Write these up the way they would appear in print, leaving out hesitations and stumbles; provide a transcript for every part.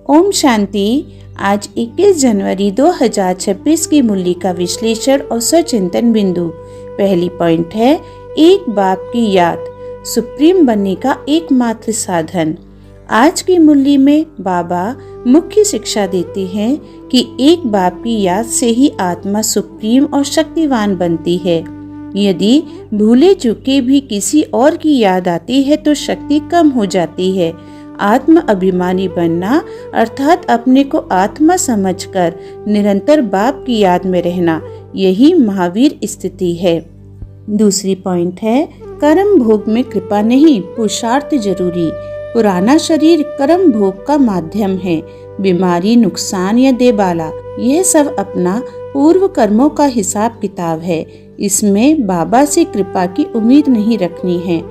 ओम शांति। आज 21 जनवरी 2026 की मूल्य का विश्लेषण और स्वचिंतन बिंदु। पहली पॉइंट है, एक बाप की याद सुप्रीम बनने का एकमात्र साधन। आज की मूल्य में बाबा मुख्य शिक्षा देते हैं कि एक बाप की याद से ही आत्मा सुप्रीम और शक्तिवान बनती है। यदि भूले चुके भी किसी और की याद आती है तो शक्ति कम हो जाती है। आत्म अभिमानी बनना अर्थात अपने को आत्मा समझकर निरंतर बाप की याद में रहना, यही महावीर स्थिति है। दूसरी पॉइंट है, कर्म भोग में कृपा नहीं, पुरुषार्थ जरूरी। पुराना शरीर कर्म भोग का माध्यम है। बीमारी, नुकसान या देबाला, यह सब अपना पूर्व कर्मों का हिसाब किताब है। इसमें बाबा से कृपा की उम्मीद नहीं रखनी है।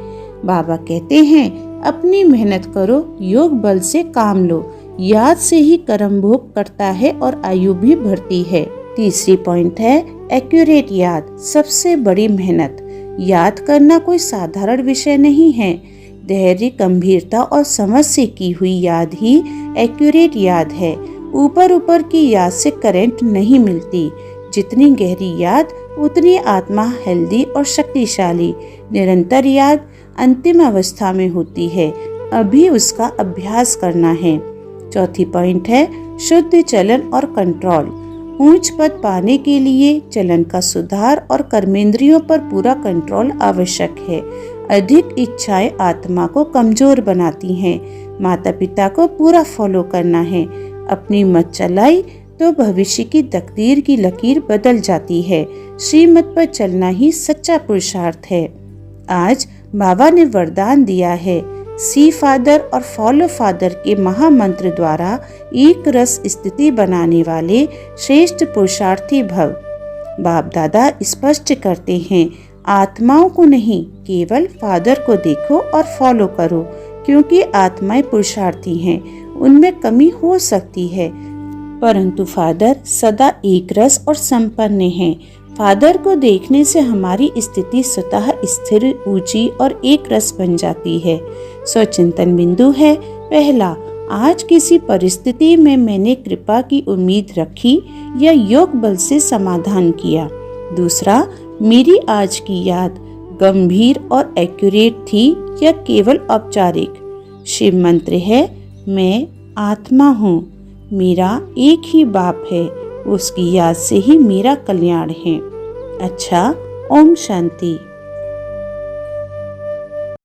बाबा कहते हैं, अपनी मेहनत करो, योग बल से काम लो। याद से ही कर्म भोग करता है और आयु भी बढ़ती है। तीसरी पॉइंट है, एक्यूरेट याद सबसे बड़ी मेहनत। याद करना कोई साधारण विषय नहीं है। धैर्य, गंभीरता और समझ से की हुई याद ही एक्यूरेट याद है। ऊपर ऊपर की याद से करंट नहीं मिलती। जितनी गहरी याद उतनी आत्मा हेल्दी और शक्तिशाली। निरंतर याद अंतिम अवस्था में होती है, अभी उसका अभ्यास करना है। चौथी पॉइंट है, शुद्ध चलन और कंट्रोल। ऊंच पद पाने के लिए चलन का सुधार और कर्मेंद्रियों पर पूरा कंट्रोल आवश्यक है। अधिक इच्छाएं आत्मा को कमजोर बनाती हैं। माता पिता को पूरा फॉलो करना है। अपनी मत चलाई तो भविष्य की तकदीर की लकीर बदल जाती है। श्रीमत पर चलना ही सच्चा पुरुषार्थ है। आज बाबा ने वरदान दिया है, सी फादर और फॉलो फादर के महामंत्र द्वारा एक रस स्थिति बनाने वाले श्रेष्ठ पुरुषार्थी भव। बाप दादा स्पष्ट करते हैं, आत्माओं को नहीं, केवल फादर को देखो और फॉलो करो, क्योंकि आत्माएं पुरुषार्थी हैं। उनमें कमी हो सकती है, परंतु फादर सदा एक रस और संपन्न हैं। फादर को देखने से हमारी स्थिति स्वतः स्थिर, ऊंची और एक रस बन जाती है। स्वचिंतन बिंदु है, पहला, आज किसी परिस्थिति में मैंने कृपा की उम्मीद रखी या योग बल से समाधान किया। दूसरा, मेरी आज की याद गंभीर और एक्यूरेट थी या केवल औपचारिक। शिव मंत्र है, मैं आत्मा हूँ, मेरा एक ही बाप है, उसकी याद से ही मेरा कल्याण है। अच्छा, ओम शांति।